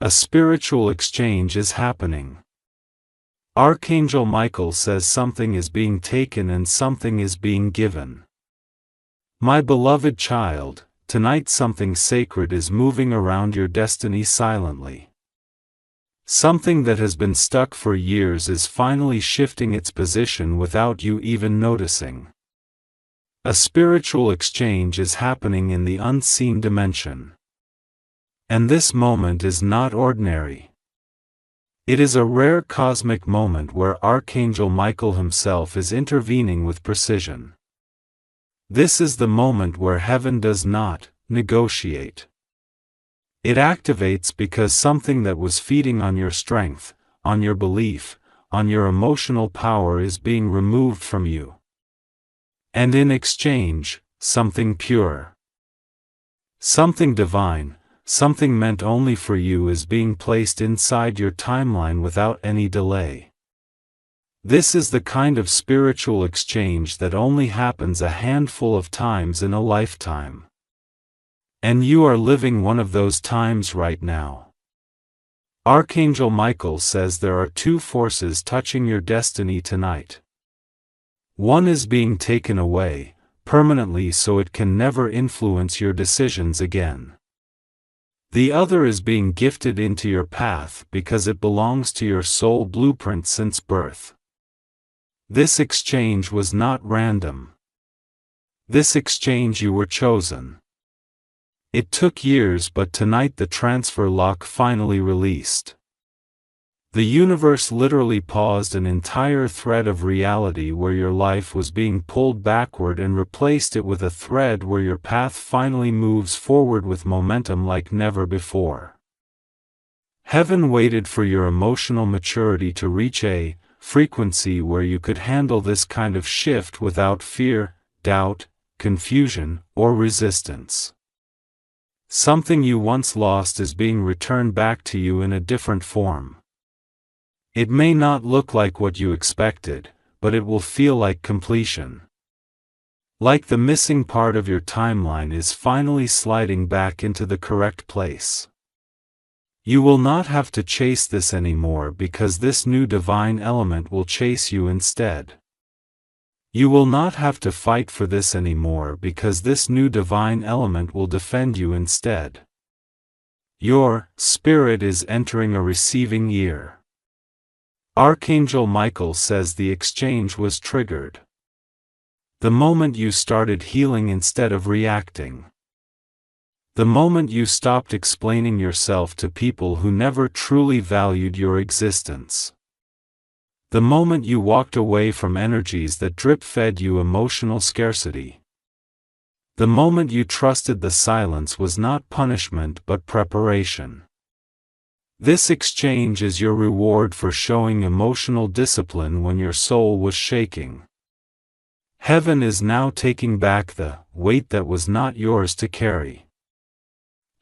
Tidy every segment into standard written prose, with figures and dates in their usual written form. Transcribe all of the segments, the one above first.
A spiritual exchange is happening. Archangel Michael says something is being taken and something is being given. My beloved child, tonight something sacred is moving around your destiny silently. Something that has been stuck for years is finally shifting its position without you even noticing. A spiritual exchange is happening in the unseen dimension. And this moment is not ordinary. It is a rare cosmic moment where Archangel Michael himself is intervening with precision. This is the moment where heaven does not negotiate. It activates because something that was feeding on your strength, on your belief, on your emotional power is being removed from you. And in exchange, something pure, something divine, something meant only for you is being placed inside your timeline without any delay. This is the kind of spiritual exchange that only happens a handful of times in a lifetime. And you are living one of those times right now. Archangel Michael says there are two forces touching your destiny tonight. One is being taken away, permanently so it can never influence your decisions again. The other is being gifted into your path because it belongs to your soul blueprint since birth. This exchange was not random. This exchange you were chosen. It took years, but tonight the transfer lock finally released. The universe literally paused an entire thread of reality where your life was being pulled backward and replaced it with a thread where your path finally moves forward with momentum like never before. Heaven waited for your emotional maturity to reach a frequency where you could handle this kind of shift without fear, doubt, confusion, or resistance. Something you once lost is being returned back to you in a different form. It may not look like what you expected, but it will feel like completion. Like the missing part of your timeline is finally sliding back into the correct place. You will not have to chase this anymore because this new divine element will chase you instead. You will not have to fight for this anymore because this new divine element will defend you instead. Your spirit is entering a receiving year. Archangel Michael says the exchange was triggered. The moment you started healing instead of reacting. The moment you stopped explaining yourself to people who never truly valued your existence. The moment you walked away from energies that drip-fed you emotional scarcity. The moment you trusted the silence was not punishment but preparation. This exchange is your reward for showing emotional discipline when your soul was shaking. Heaven is now taking back the weight that was not yours to carry.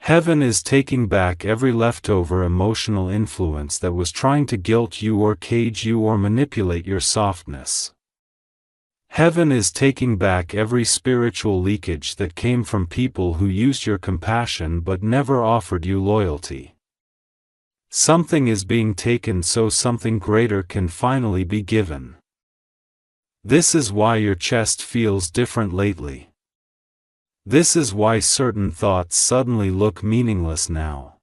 Heaven is taking back every leftover emotional influence that was trying to guilt you or cage you or manipulate your softness. Heaven is taking back every spiritual leakage that came from people who used your compassion but never offered you loyalty. Something is being taken so something greater can finally be given. This is why your chest feels different lately. This is why certain thoughts suddenly look meaningless now.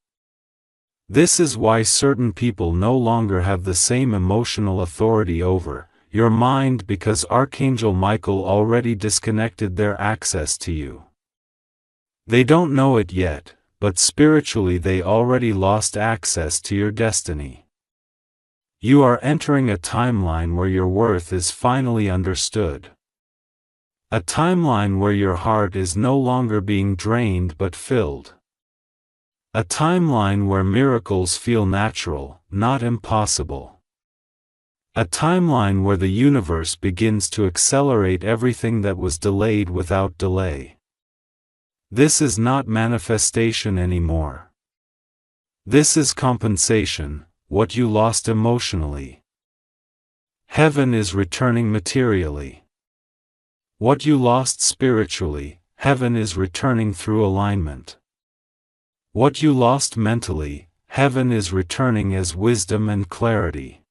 This is why certain people no longer have the same emotional authority over your mind because Archangel Michael already disconnected their access to you. They don't know it yet, but spiritually they already lost access to your destiny. You are entering a timeline where your worth is finally understood. A timeline where your heart is no longer being drained but filled. A timeline where miracles feel natural, not impossible. A timeline where the universe begins to accelerate everything that was delayed without delay. This is not manifestation anymore. This is compensation, what you lost emotionally. Heaven is returning materially. What you lost spiritually, heaven is returning through alignment. What you lost mentally, heaven is returning as wisdom and clarity.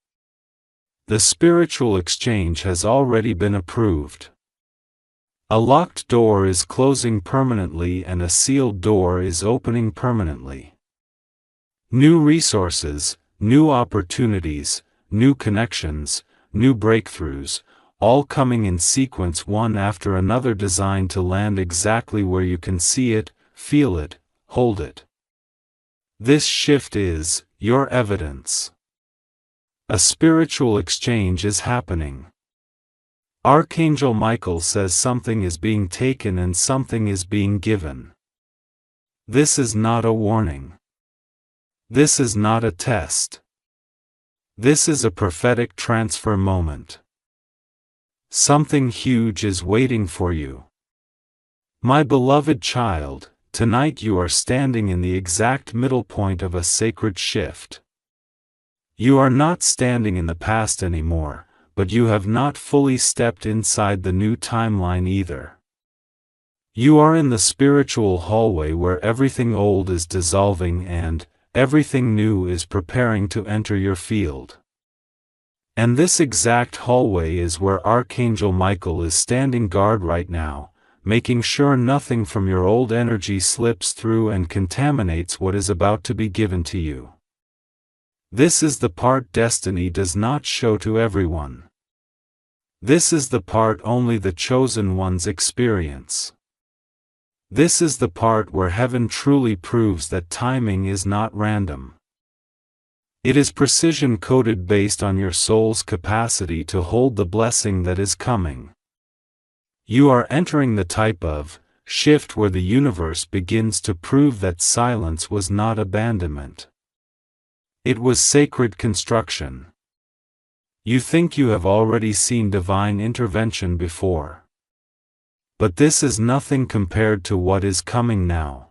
The spiritual exchange has already been approved. A locked door is closing permanently and a sealed door is opening permanently. New resources, new opportunities, new connections, new breakthroughs, all coming in sequence one after another, designed to land exactly where you can see it, feel it, hold it. This shift is your evidence. A spiritual exchange is happening. Archangel Michael says something is being taken and something is being given. This is not a warning. This is not a test. This is a prophetic transfer moment. Something huge is waiting for you. My beloved child, tonight you are standing in the exact middle point of a sacred shift. You are not standing in the past anymore, but you have not fully stepped inside the new timeline either. You are in the spiritual hallway where everything old is dissolving and everything new is preparing to enter your field. And this exact hallway is where Archangel Michael is standing guard right now, making sure nothing from your old energy slips through and contaminates what is about to be given to you. This is the part destiny does not show to everyone. This is the part only the chosen ones experience. This is the part where heaven truly proves that timing is not random. It is precision coded based on your soul's capacity to hold the blessing that is coming. You are entering the type of shift where the universe begins to prove that silence was not abandonment. It was sacred construction. You think you have already seen divine intervention before. But this is nothing compared to what is coming now.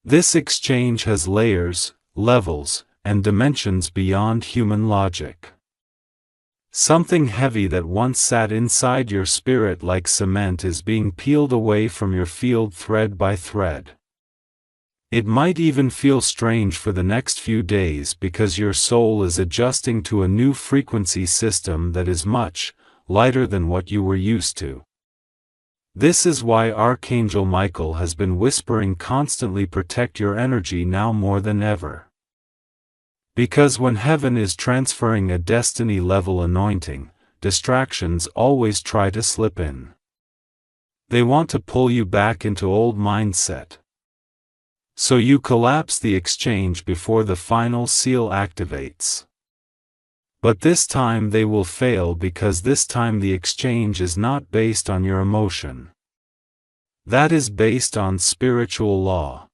This exchange has layers, levels, and dimensions beyond human logic. Something heavy that once sat inside your spirit like cement is being peeled away from your field thread by thread. It might even feel strange for the next few days because your soul is adjusting to a new frequency system that is much lighter than what you were used to. This is why Archangel Michael has been whispering constantly, protect your energy now more than ever. Because when heaven is transferring a destiny-level anointing, distractions always try to slip in. They want to pull you back into old mindset. So you collapse the exchange before the final seal activates. But this time they will fail because this time the exchange is not based on your emotion. That is based on spiritual law.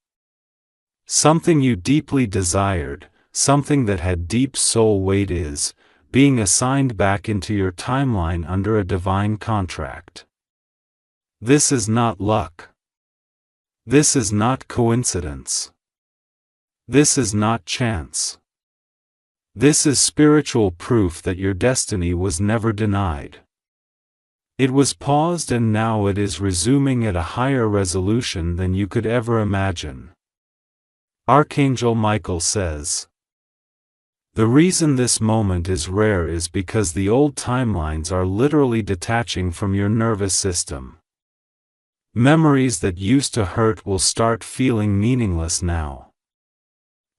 Something you deeply desired, something that had deep soul weight is being assigned back into your timeline under a divine contract. This is not luck. This is not coincidence. This is not chance. This is spiritual proof that your destiny was never denied. It was paused and now it is resuming at a higher resolution than you could ever imagine. Archangel Michael says, the reason this moment is rare is because the old timelines are literally detaching from your nervous system. Memories that used to hurt will start feeling meaningless now.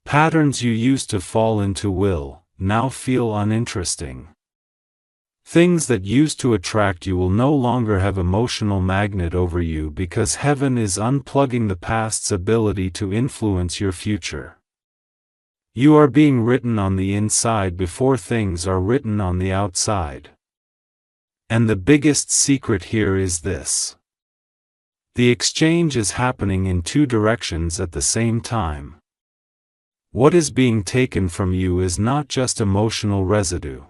Patterns you used to fall into will now feel uninteresting. Things that used to attract you will no longer have emotional magnet over you because heaven is unplugging the past's ability to influence your future. You are being written on the inside before things are written on the outside. And the biggest secret here is this. The exchange is happening in two directions at the same time. What is being taken from you is not just emotional residue.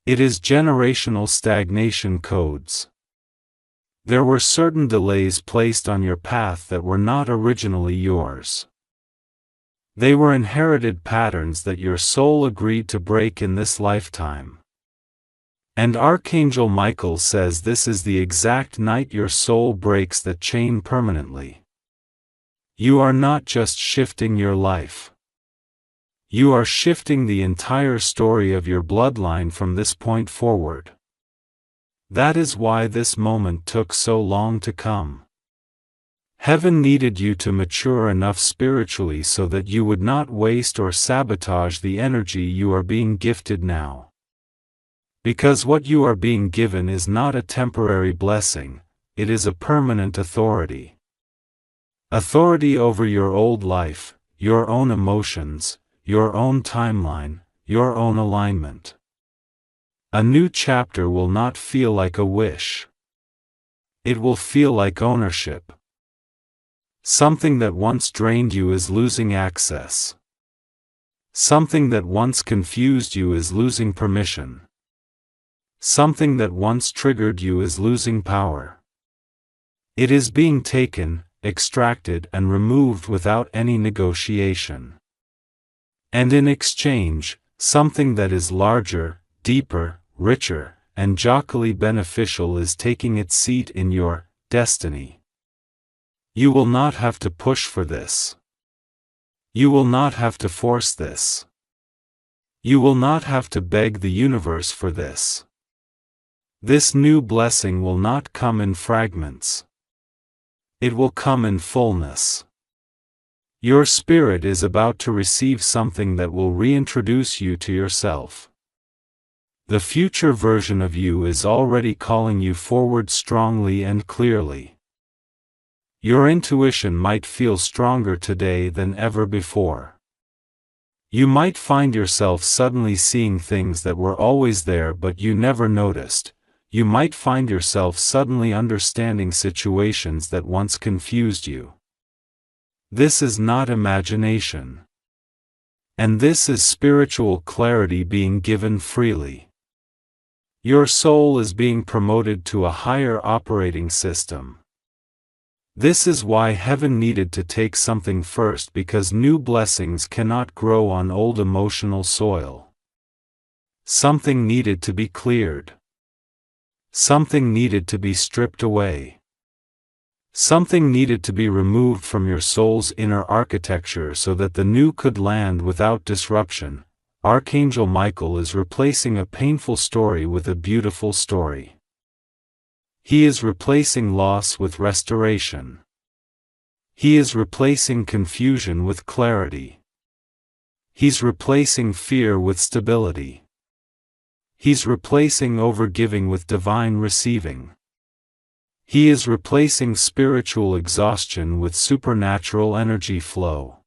It is generational stagnation codes. There were certain delays placed on your path that were not originally yours. They were inherited patterns that your soul agreed to break in this lifetime. And Archangel Michael says this is the exact night your soul breaks that chain permanently. You are not just shifting your life. You are shifting the entire story of your bloodline from this point forward. That is why this moment took so long to come. Heaven needed you to mature enough spiritually so that you would not waste or sabotage the energy you are being gifted now. Because what you are being given is not a temporary blessing, it is a permanent authority. Authority over your old life, your own emotions, your own timeline, your own alignment. A new chapter will not feel like a wish. It will feel like ownership. Something that once drained you is losing access. Something that once confused you is losing permission. Something that once triggered you is losing power. It is being taken, extracted and removed without any negotiation. And in exchange, something that is larger, deeper, richer, and jocularly beneficial is taking its seat in your destiny. You will not have to push for this. You will not have to force this. You will not have to beg the universe for this. This new blessing will not come in fragments. It will come in fullness. Your spirit is about to receive something that will reintroduce you to yourself. The future version of you is already calling you forward strongly and clearly. Your intuition might feel stronger today than ever before. You might find yourself suddenly seeing things that were always there but you never noticed. You might find yourself suddenly understanding situations that once confused you. This is not imagination. And this is spiritual clarity being given freely. Your soul is being promoted to a higher operating system. This is why heaven needed to take something first, because new blessings cannot grow on old emotional soil. Something needed to be cleared. Something needed to be stripped away. Something needed to be removed from your soul's inner architecture so that the new could land without disruption. Archangel Michael is replacing a painful story with a beautiful story. He is replacing loss with restoration. He is replacing confusion with clarity. He's replacing fear with stability. He's replacing overgiving with divine receiving. He is replacing spiritual exhaustion with supernatural energy flow.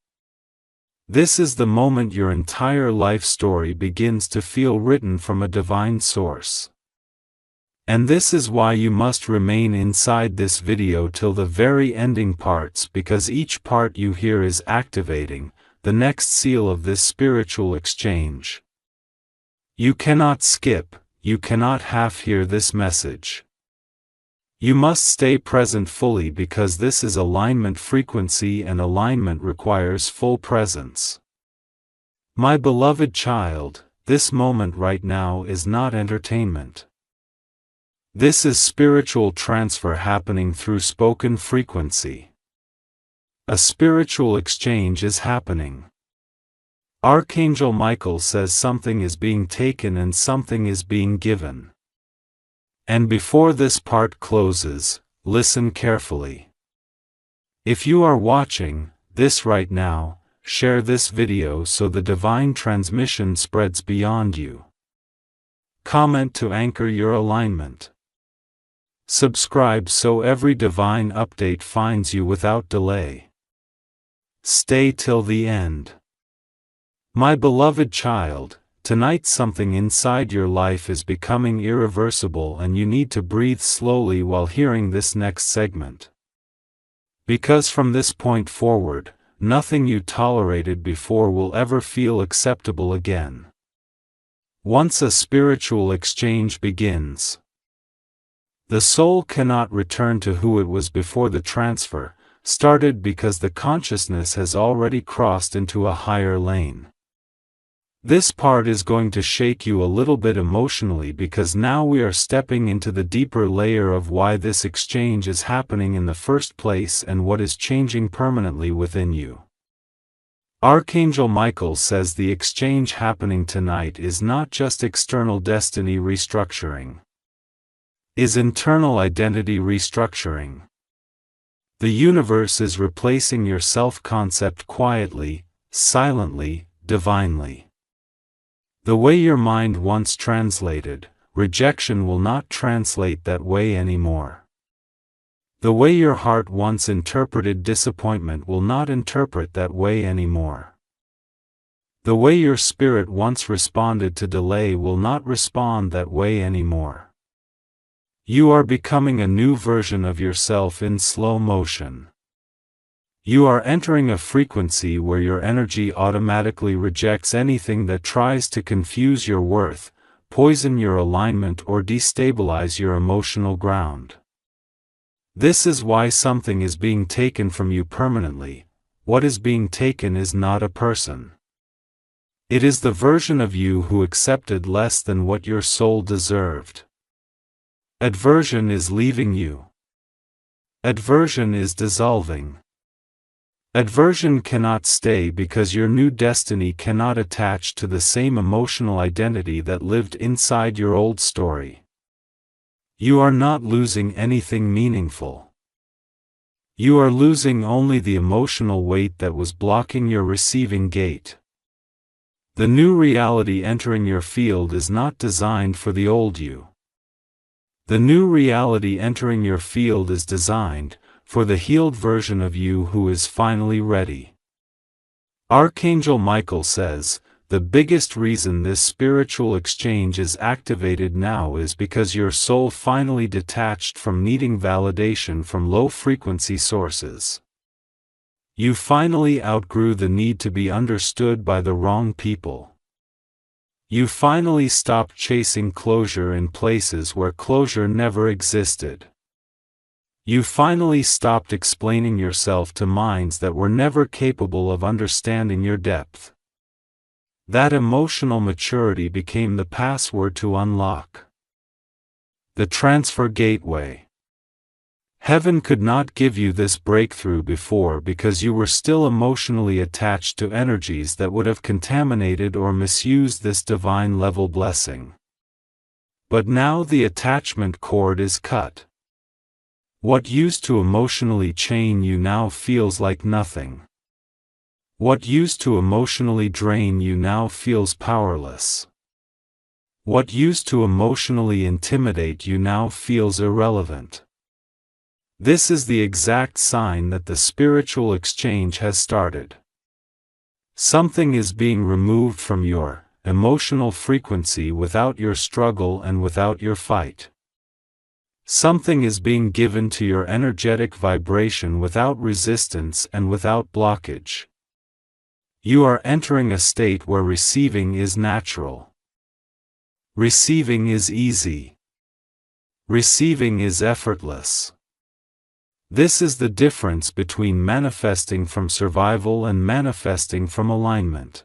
This is the moment your entire life story begins to feel written from a divine source. And this is why you must remain inside this video till the very ending parts, because each part you hear is activating the next seal of this spiritual exchange. You cannot skip, you cannot half hear this message. You must stay present fully, because this is alignment frequency and alignment requires full presence. My beloved child, this moment right now is not entertainment. This is spiritual transfer happening through spoken frequency. A spiritual exchange is happening. Archangel Michael says something is being taken and something is being given. And before this part closes, listen carefully. If you are watching this right now, share this video so the divine transmission spreads beyond you. Comment to anchor your alignment. Subscribe so every divine update finds you without delay. Stay till the end. My beloved child, tonight something inside your life is becoming irreversible and you need to breathe slowly while hearing this next segment. Because from this point forward, nothing you tolerated before will ever feel acceptable again. Once a spiritual exchange begins, the soul cannot return to who it was before the transfer started, because the consciousness has already crossed into a higher lane. This part is going to shake you a little bit emotionally, because now we are stepping into the deeper layer of why this exchange is happening in the first place and what is changing permanently within you. Archangel Michael says the exchange happening tonight is not just external destiny restructuring, is internal identity restructuring. The universe is replacing your self-concept quietly, silently, divinely. The way your mind once translated, rejection will not translate that way anymore. The way your heart once interpreted disappointment will not interpret that way anymore. The way your spirit once responded to delay will not respond that way anymore. You are becoming a new version of yourself in slow motion. You are entering a frequency where your energy automatically rejects anything that tries to confuse your worth, poison your alignment, or destabilize your emotional ground. This is why something is being taken from you permanently. What is being taken is not a person. It is the version of you who accepted less than what your soul deserved. Aversion is leaving you. Aversion is dissolving. Aversion cannot stay because your new destiny cannot attach to the same emotional identity that lived inside your old story. You are not losing anything meaningful. You are losing only the emotional weight that was blocking your receiving gate. The new reality entering your field is not designed for the old you. The new reality entering your field is designed for the healed version of you who is finally ready. Archangel Michael says, the biggest reason this spiritual exchange is activated now is because your soul finally detached from needing validation from low-frequency sources. You finally outgrew the need to be understood by the wrong people. You finally stopped chasing closure in places where closure never existed. You finally stopped explaining yourself to minds that were never capable of understanding your depth. That emotional maturity became the password to unlock the transfer gateway. Heaven could not give you this breakthrough before because you were still emotionally attached to energies that would have contaminated or misused this divine level blessing. But now the attachment cord is cut. What used to emotionally chain you now feels like nothing. What used to emotionally drain you now feels powerless. What used to emotionally intimidate you now feels irrelevant. This is the exact sign that the spiritual exchange has started. Something is being removed from your emotional frequency without your struggle and without your fight. Something is being given to your energetic vibration without resistance and without blockage. You are entering a state where receiving is natural. Receiving is easy. Receiving is effortless. This is the difference between manifesting from survival and manifesting from alignment.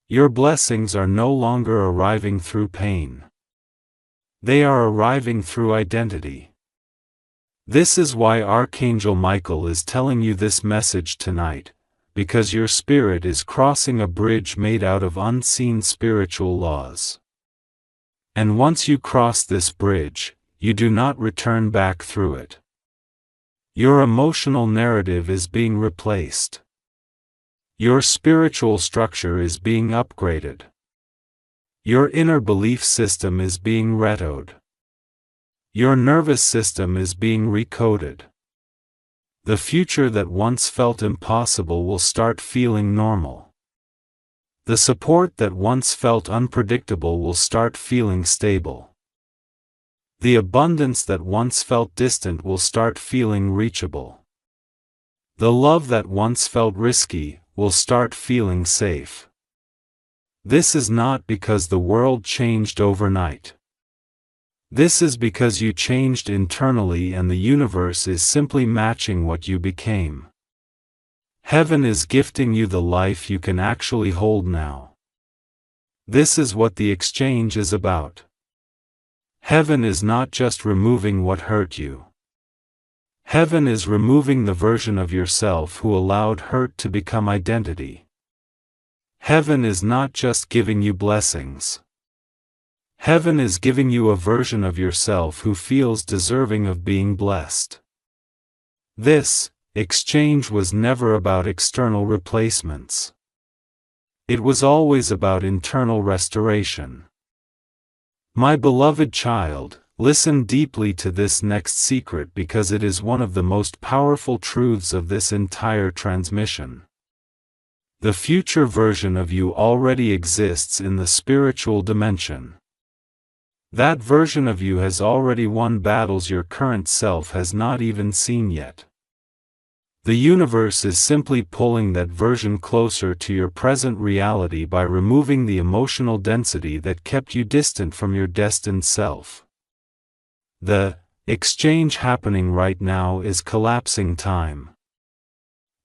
Your blessings are no longer arriving through pain. They are arriving through identity. This is why Archangel Michael is telling you this message tonight, because your spirit is crossing a bridge made out of unseen spiritual laws. And once you cross this bridge, you do not return back through it. Your emotional narrative is being replaced. Your spiritual structure is being upgraded. Your inner belief system is being retoed. Your nervous system is being recoded. The future that once felt impossible will start feeling normal. The support that once felt unpredictable will start feeling stable. The abundance that once felt distant will start feeling reachable. The love that once felt risky will start feeling safe. This is not because the world changed overnight. This is because you changed internally and the universe is simply matching what you became. Heaven is gifting you the life you can actually hold now. This is what the exchange is about. Heaven is not just removing what hurt you. Heaven is removing the version of yourself who allowed hurt to become identity. Heaven is not just giving you blessings. Heaven is giving you a version of yourself who feels deserving of being blessed. This exchange was never about external replacements. It was always about internal restoration. My beloved child, listen deeply to this next secret because it is one of the most powerful truths of this entire transmission. The future version of you already exists in the spiritual dimension. That version of you has already won battles your current self has not even seen yet. The universe is simply pulling that version closer to your present reality by removing the emotional density that kept you distant from your destined self. The exchange happening right now is collapsing time.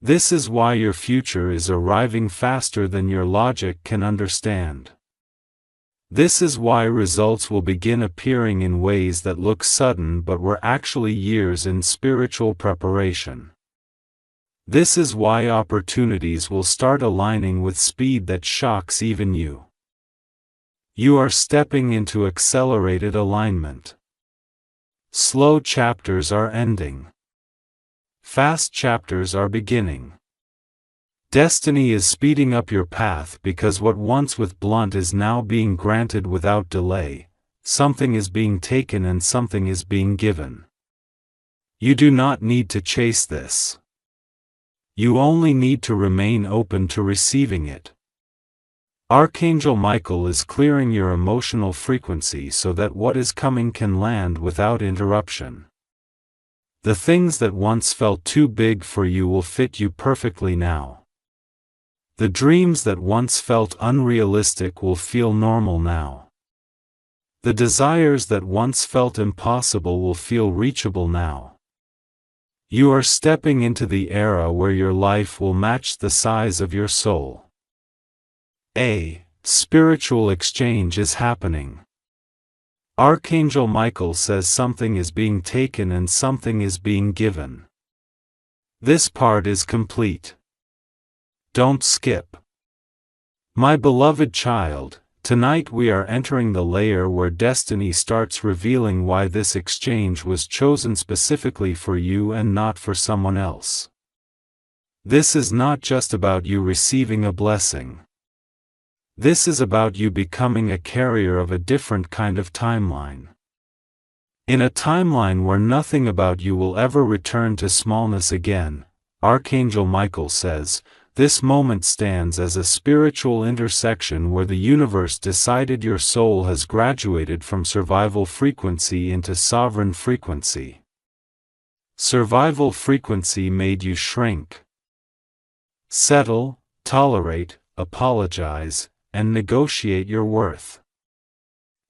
This is why your future is arriving faster than your logic can understand. This is why results will begin appearing in ways that look sudden but were actually years in spiritual preparation. This is why opportunities will start aligning with speed that shocks even you. You are stepping into accelerated alignment. Slow chapters are ending. Fast chapters are beginning. Destiny is speeding up your path because what once was blunt is now being granted without delay. Something is being taken and something is being given. You do not need to chase this. You only need to remain open to receiving it. Archangel Michael is clearing your emotional frequency so that what is coming can land without interruption. The things that once felt too big for you will fit you perfectly now. The dreams that once felt unrealistic will feel normal now. The desires that once felt impossible will feel reachable now. You are stepping into the era where your life will match the size of your soul. A spiritual exchange is happening. Archangel Michael says something is being taken and something is being given. This part is complete. Don't skip. My beloved child, tonight we are entering the layer where destiny starts revealing why this exchange was chosen specifically for you and not for someone else. This is not just about you receiving a blessing. This is about you becoming a carrier of a different kind of timeline. In a timeline where nothing about you will ever return to smallness again, Archangel Michael says, this moment stands as a spiritual intersection where the universe decided your soul has graduated from survival frequency into sovereign frequency. Survival frequency made you shrink, settle, tolerate, apologize, and negotiate your worth.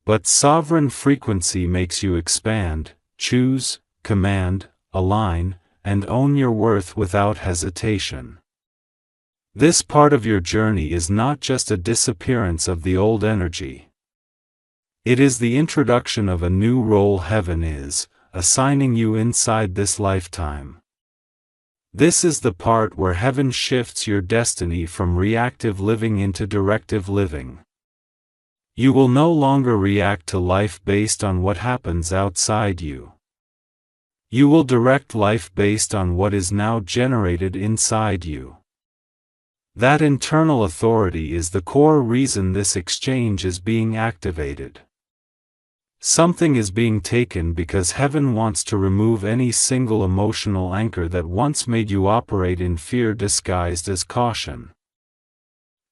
But sovereign frequency makes you expand, choose, command, align, and own your worth without hesitation. This part of your journey is not just a disappearance of the old energy. It is the introduction of a new role heaven is assigning you inside this lifetime. This is the part where heaven shifts your destiny from reactive living into directive living. You will no longer react to life based on what happens outside you. You will direct life based on what is now generated inside you. That internal authority is the core reason this exchange is being activated. Something is being taken because heaven wants to remove any single emotional anchor that once made you operate in fear disguised as caution,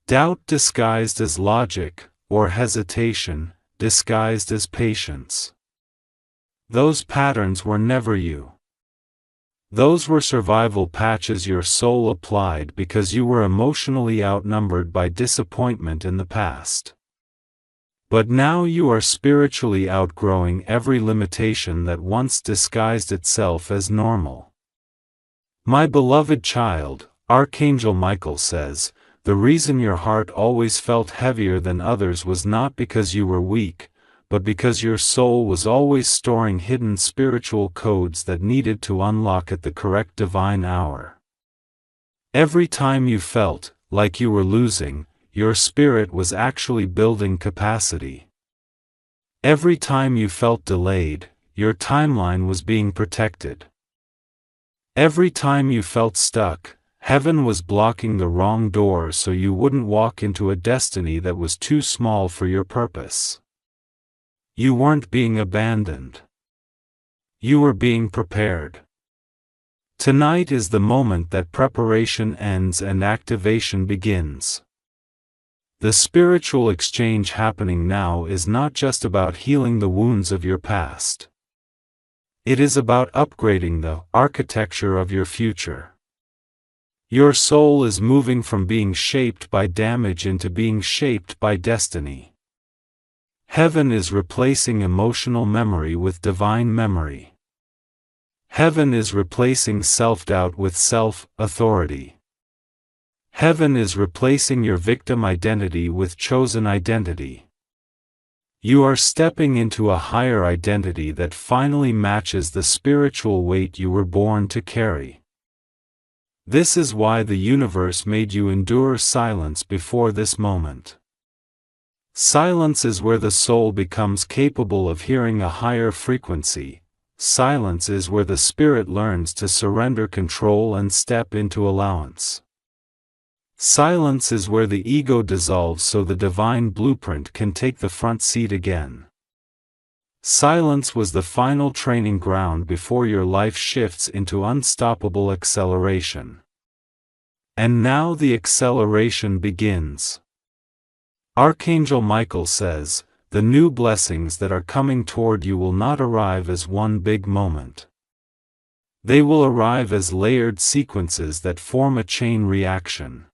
doubt disguised as logic, or hesitation disguised as patience. Those patterns were never you. Those were survival patches your soul applied because you were emotionally outnumbered by disappointment in the past. But now you are spiritually outgrowing every limitation that once disguised itself as normal. My beloved child, Archangel Michael says, the reason your heart always felt heavier than others was not because you were weak, but because your soul was always storing hidden spiritual codes that needed to unlock at the correct divine hour. Every time you felt like you were losing, your spirit was actually building capacity. Every time you felt delayed, your timeline was being protected. Every time you felt stuck, heaven was blocking the wrong door so you wouldn't walk into a destiny that was too small for your purpose. You weren't being abandoned. You were being prepared. Tonight is the moment that preparation ends and activation begins. The spiritual exchange happening now is not just about healing the wounds of your past. It is about upgrading the architecture of your future. Your soul is moving from being shaped by damage into being shaped by destiny. Heaven is replacing emotional memory with divine memory. Heaven is replacing self-doubt with self-authority. Heaven is replacing your victim identity with chosen identity. You are stepping into a higher identity that finally matches the spiritual weight you were born to carry. This is why the universe made you endure silence before this moment. Silence is where the soul becomes capable of hearing a higher frequency. Silence is where the spirit learns to surrender control and step into allowance. Silence is where the ego dissolves so the divine blueprint can take the front seat again. Silence was the final training ground before your life shifts into unstoppable acceleration. And now the acceleration begins. Archangel Michael says, the new blessings that are coming toward you will not arrive as one big moment. They will arrive as layered sequences that form a chain reaction.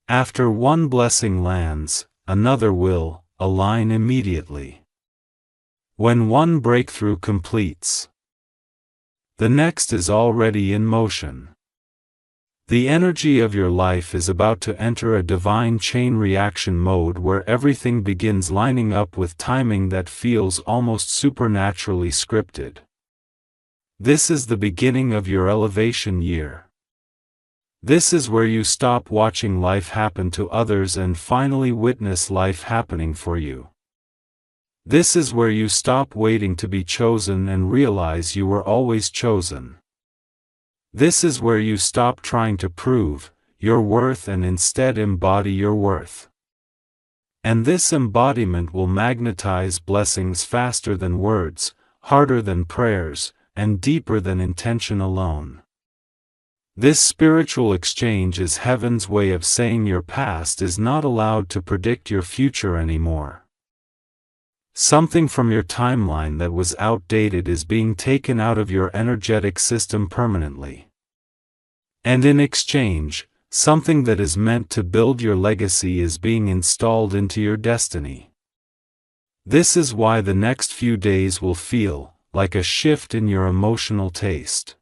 After one blessing lands, another will align immediately. When one breakthrough completes, the next is already in motion. The energy of your life is about to enter a divine chain reaction mode where everything begins lining up with timing that feels almost supernaturally scripted. This is the beginning of your elevation year. This is where you stop watching life happen to others and finally witness life happening for you. This is where you stop waiting to be chosen and realize you were always chosen. This is where you stop trying to prove your worth and instead embody your worth. And this embodiment will magnetize blessings faster than words, harder than prayers, and deeper than intention alone. This spiritual exchange is heaven's way of saying your past is not allowed to predict your future anymore. Something from your timeline that was outdated is being taken out of your energetic system permanently. And in exchange, something that is meant to build your legacy is being installed into your destiny. This is why the next few days will feel like a shift in your emotional taste.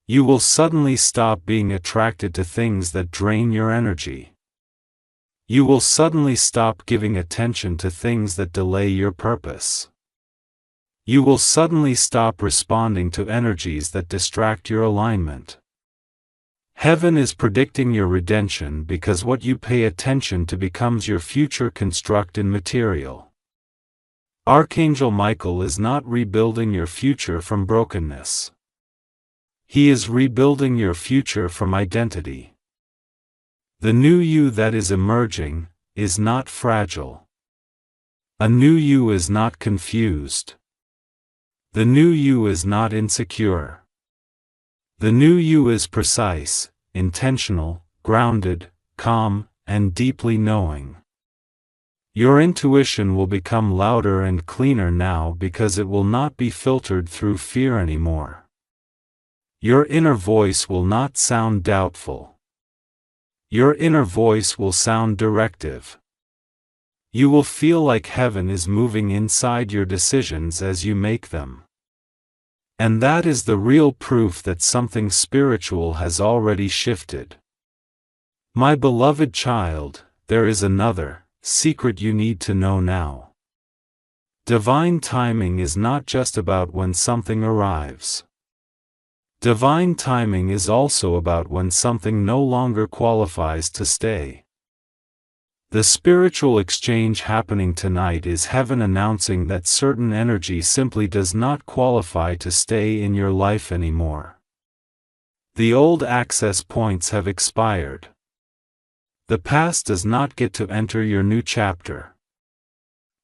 You will suddenly stop being attracted to things that drain your energy. You will suddenly stop giving attention to things that delay your purpose. You will suddenly stop responding to energies that distract your alignment. Heaven is predicting your redemption because what you pay attention to becomes your future construct in material. Archangel Michael is not rebuilding your future from brokenness. He is rebuilding your future from identity. The new you that is emerging is not fragile. A new you is not confused. The new you is not insecure. The new you is precise, intentional, grounded, calm, and deeply knowing. Your intuition will become louder and cleaner now because it will not be filtered through fear anymore. Your inner voice will not sound doubtful. Your inner voice will sound directive. You will feel like heaven is moving inside your decisions as you make them. And that is the real proof that something spiritual has already shifted. My beloved child, there is another secret you need to know now. Divine timing is not just about when something arrives. Divine timing is also about when something no longer qualifies to stay. The spiritual exchange happening tonight is heaven announcing that certain energy simply does not qualify to stay in your life anymore. The old access points have expired. The past does not get to enter your new chapter.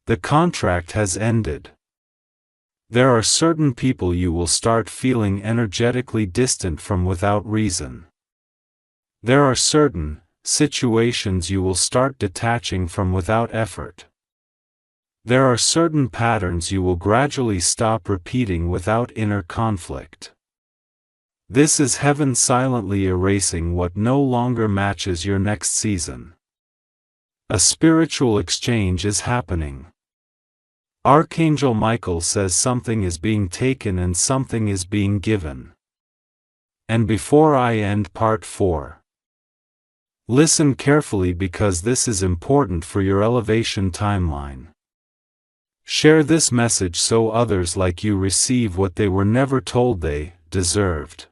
The contract has ended. There are certain people you will start feeling energetically distant from without reason. There are certain situations you will start detaching from without effort. There are certain patterns you will gradually stop repeating without inner conflict. This is heaven silently erasing what no longer matches your next season. A spiritual exchange is happening. Archangel Michael says something is being taken and something is being given. And before I end part 4, listen carefully because this is important for your elevation timeline. Share this message so others like you receive what they were never told they deserved.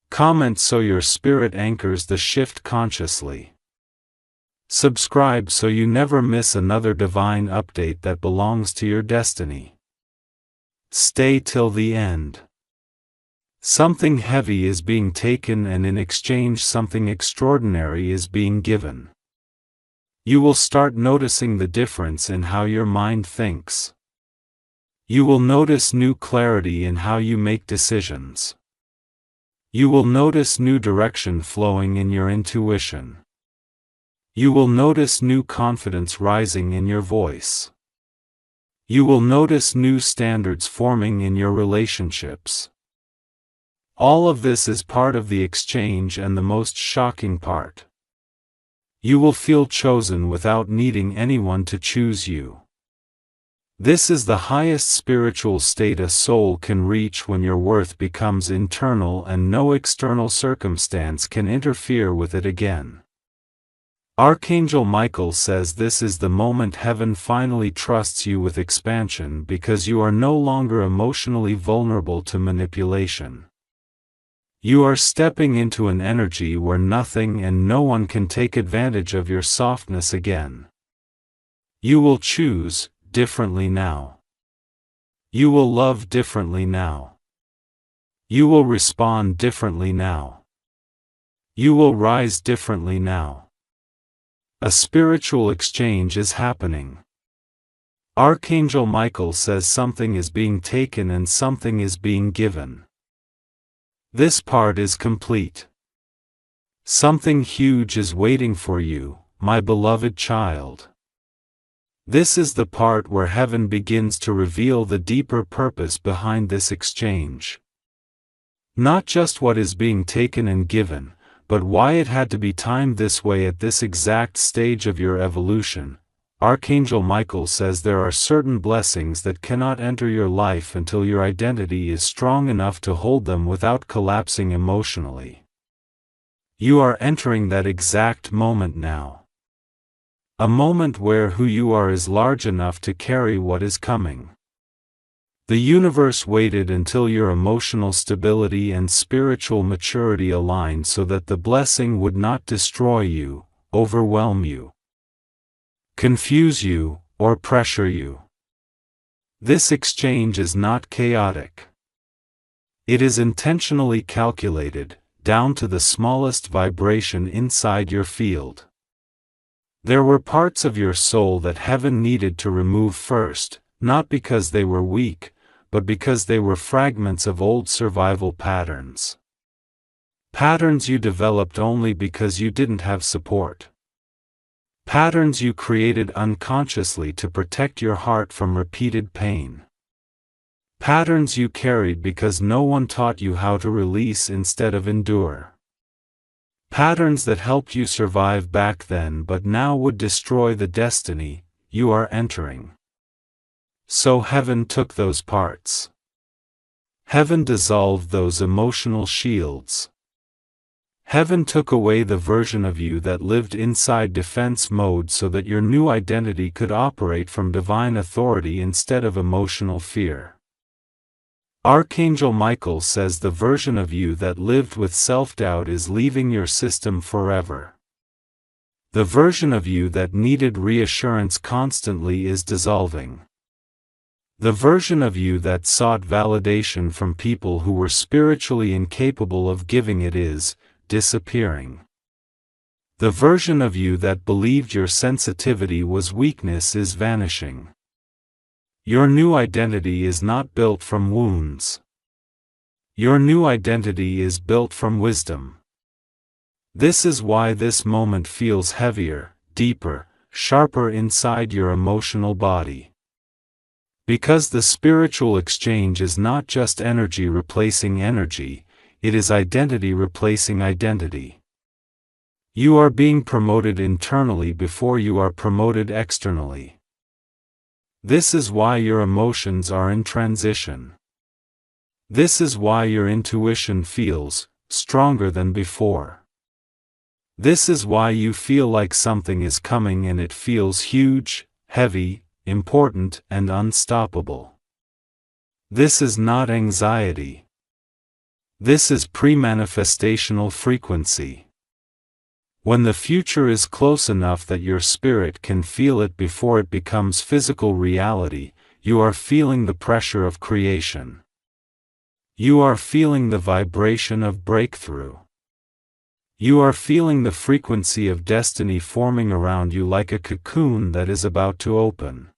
Comment so your spirit anchors the shift consciously. Subscribe so you never miss another divine update that belongs to your destiny. Stay till the end. Something heavy is being taken and in exchange something extraordinary is being given. You will start noticing the difference in how your mind thinks. You will notice new clarity in how you make decisions. You will notice new direction flowing in your intuition. You will notice new confidence rising in your voice. You will notice new standards forming in your relationships. All of this is part of the exchange and the most shocking part. You will feel chosen without needing anyone to choose you. This is the highest spiritual state a soul can reach when your worth becomes internal and no external circumstance can interfere with it again. Archangel Michael says this is the moment heaven finally trusts you with expansion because you are no longer emotionally vulnerable to manipulation. You are stepping into an energy where nothing and no one can take advantage of your softness again. You will choose differently now. You will love differently now. You will respond differently now. You will rise differently now. A spiritual exchange is happening. Archangel Michael says something is being taken and something is being given. This part is complete. Something huge is waiting for you, my beloved child. This is the part where heaven begins to reveal the deeper purpose behind this exchange. Not just what is being taken and given, but why it had to be timed this way at this exact stage of your evolution. Archangel Michael says there are certain blessings that cannot enter your life until your identity is strong enough to hold them without collapsing emotionally. You are entering that exact moment now. A moment where who you are is large enough to carry what is coming. The universe waited until your emotional stability and spiritual maturity aligned so that the blessing would not destroy you, overwhelm you, confuse you, or pressure you. This exchange is not chaotic. It is intentionally calculated, down to the smallest vibration inside your field. There were parts of your soul that heaven needed to remove first, not because they were weak, but because they were fragments of old survival patterns. Patterns you developed only because you didn't have support. Patterns you created unconsciously to protect your heart from repeated pain. Patterns you carried because no one taught you how to release instead of endure. Patterns that helped you survive back then but now would destroy the destiny you are entering. So heaven took those parts. Heaven dissolved those emotional shields. Heaven took away the version of you that lived inside defense mode so that your new identity could operate from divine authority instead of emotional fear. Archangel Michael says the version of you that lived with self-doubt is leaving your system forever. The version of you that needed reassurance constantly is dissolving. The version of you that sought validation from people who were spiritually incapable of giving it is disappearing. The version of you that believed your sensitivity was weakness is vanishing. Your new identity is not built from wounds. Your new identity is built from wisdom. This is why this moment feels heavier, deeper, sharper inside your emotional body. Because the spiritual exchange is not just energy replacing energy, it is identity replacing identity. You are being promoted internally before you are promoted externally. This is why your emotions are in transition. This is why your intuition feels stronger than before. This is why you feel like something is coming and it feels huge, heavy, important, and unstoppable. This is not anxiety. This is pre-manifestational frequency. When the future is close enough that your spirit can feel it before it becomes physical reality, you are feeling the pressure of creation. You are feeling the vibration of breakthrough. You are feeling the frequency of destiny forming around you like a cocoon that is about to open.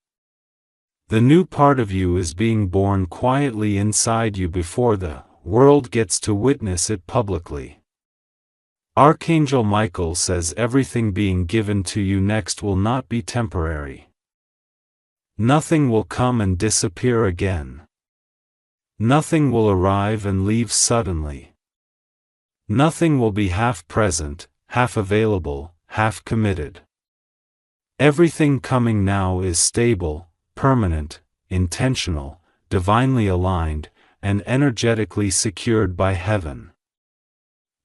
The new part of you is being born quietly inside you before the world gets to witness it publicly. Archangel Michael says everything being given to you next will not be temporary. Nothing will come and disappear again. Nothing will arrive and leave suddenly. Nothing will be half present, half available, half committed. Everything coming now is stable, permanent, intentional, divinely aligned, and energetically secured by heaven.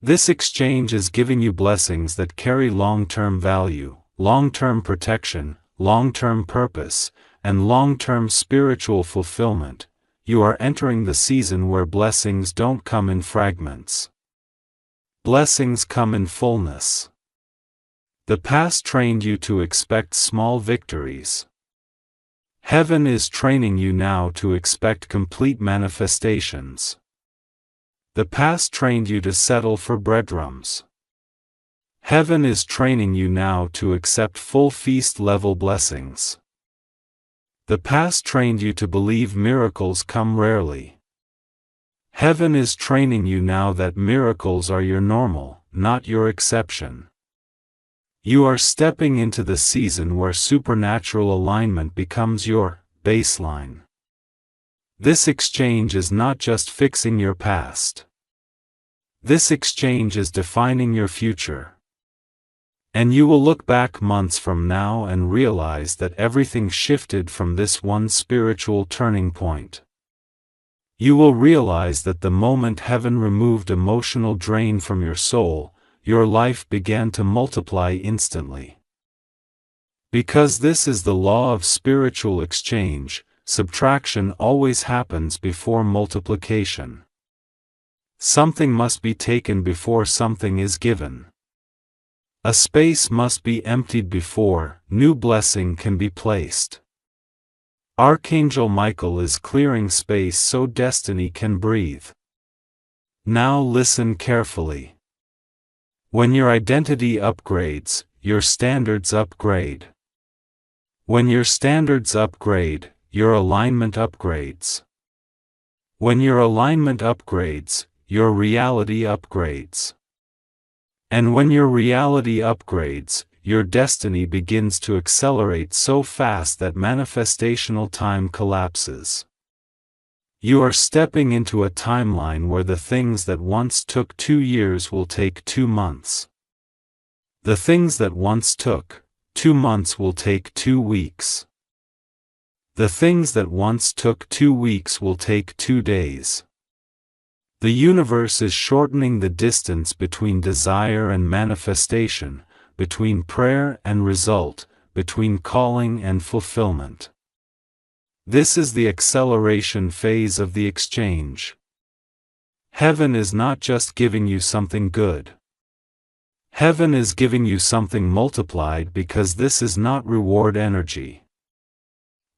This exchange is giving you blessings that carry long-term value, long-term protection, long-term purpose, and long-term spiritual fulfillment. You are entering the season where blessings don't come in fragments. Blessings come in fullness. The past trained you to expect small victories. Heaven is training you now to expect complete manifestations. The past trained you to settle for breadcrumbs. Heaven is training you now to accept full feast-level blessings. The past trained you to believe miracles come rarely. Heaven is training you now that miracles are your normal, not your exception. You are stepping into the season where supernatural alignment becomes your baseline. This exchange is not just fixing your past. This exchange is defining your future. And you will look back months from now and realize that everything shifted from this one spiritual turning point. You will realize that the moment heaven removed emotional drain from your soul, your life began to multiply instantly. Because this is the law of spiritual exchange, subtraction always happens before multiplication. Something must be taken before something is given. A space must be emptied before new blessing can be placed. Archangel Michael is clearing space so destiny can breathe. Now listen carefully. When your identity upgrades, your standards upgrade. When your standards upgrade, your alignment upgrades. When your alignment upgrades, your reality upgrades. And when your reality upgrades, your destiny begins to accelerate so fast that manifestational time collapses. You are stepping into a timeline where the things that once took 2 years will take 2 months. The things that once took 2 months will take 2 weeks. The things that once took 2 weeks will take 2 days. The universe is shortening the distance between desire and manifestation, between prayer and result, between calling and fulfillment. This is the acceleration phase of the exchange. Heaven is not just giving you something good. Heaven is giving you something multiplied, because this is not reward energy.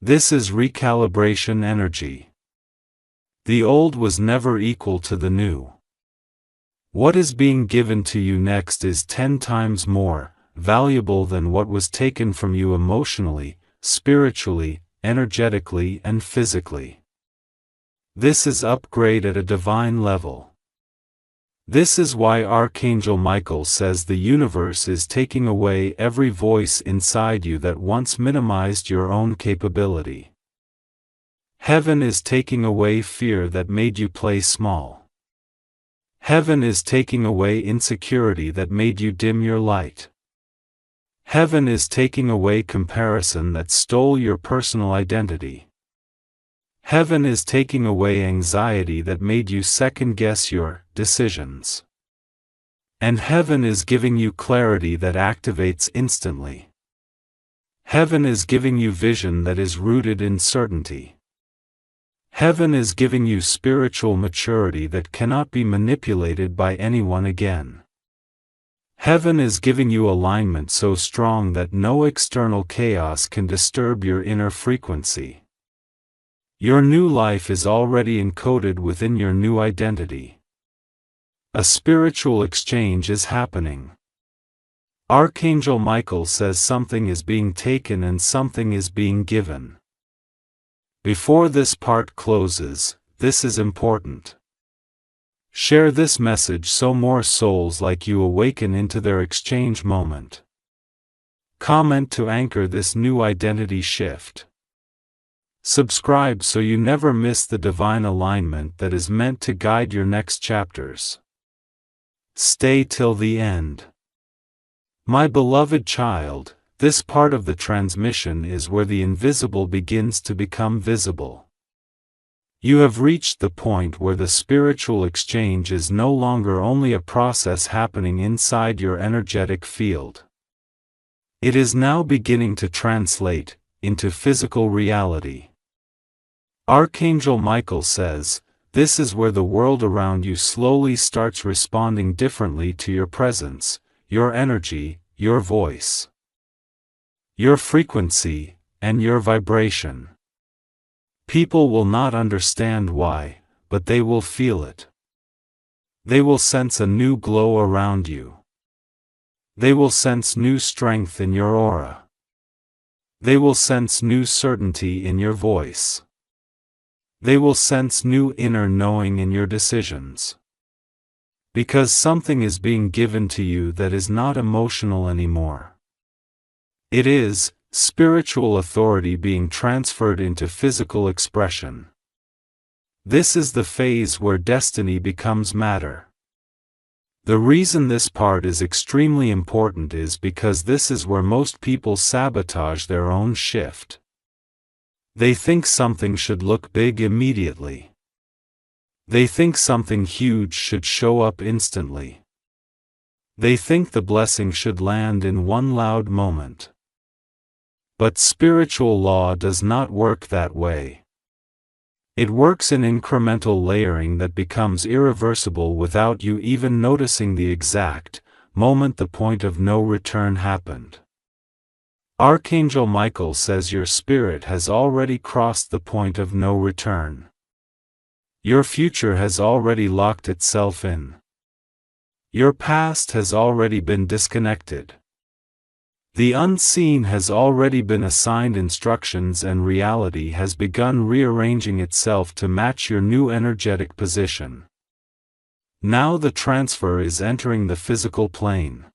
This is recalibration energy. The old was never equal to the new. What is being given to you next is 10 times more valuable than what was taken from you emotionally, spiritually, energetically, and physically. This is upgrade at a divine level. This is why Archangel Michael says the universe is taking away every voice inside you that once minimized your own capability. Heaven is taking away fear that made you play small. Heaven is taking away insecurity that made you dim your light. Heaven is taking away comparison that stole your personal identity. Heaven is taking away anxiety that made you second-guess your decisions. And heaven is giving you clarity that activates instantly. Heaven is giving you vision that is rooted in certainty. Heaven is giving you spiritual maturity that cannot be manipulated by anyone again. Heaven is giving you alignment so strong that no external chaos can disturb your inner frequency. Your new life is already encoded within your new identity. A spiritual exchange is happening. Archangel Michael says something is being taken and something is being given. Before this part closes, this is important. Share this message so more souls like you awaken into their exchange moment. Comment to anchor this new identity shift. Subscribe so you never miss the divine alignment that is meant to guide your next chapters. Stay till the end. My beloved child, this part of the transmission is where the invisible begins to become visible. You have reached the point where the spiritual exchange is no longer only a process happening inside your energetic field. It is now beginning to translate into physical reality. Archangel Michael says, this is where the world around you slowly starts responding differently to your presence, your energy, your voice, your frequency, and your vibration. People will not understand why, but they will feel it. They will sense a new glow around you. They will sense new strength in your aura. They will sense new certainty in your voice. They will sense new inner knowing in your decisions. Because something is being given to you that is not emotional anymore. It is spiritual authority being transferred into physical expression. This is the phase where destiny becomes matter. The reason this part is extremely important is because this is where most people sabotage their own shift. They think something should look big immediately. They think something huge should show up instantly. They think the blessing should land in one loud moment. But spiritual law does not work that way. It works in incremental layering that becomes irreversible without you even noticing the exact moment the point of no return happened. Archangel Michael says your spirit has already crossed the point of no return. Your future has already locked itself in. Your past has already been disconnected. The unseen has already been assigned instructions and reality has begun rearranging itself to match your new energetic position. Now the transfer is entering the physical plane.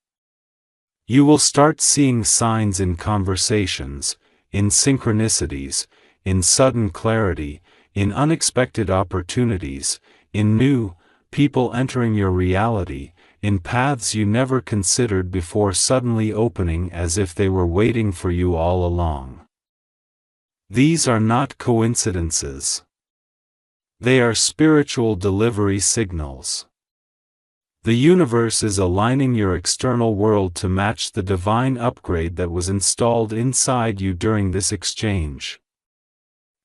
You will start seeing signs in conversations, in synchronicities, in sudden clarity, in unexpected opportunities, in new people entering your reality, in paths you never considered before suddenly opening as if they were waiting for you all along. These are not coincidences. They are spiritual delivery signals. The universe is aligning your external world to match the divine upgrade that was installed inside you during this exchange.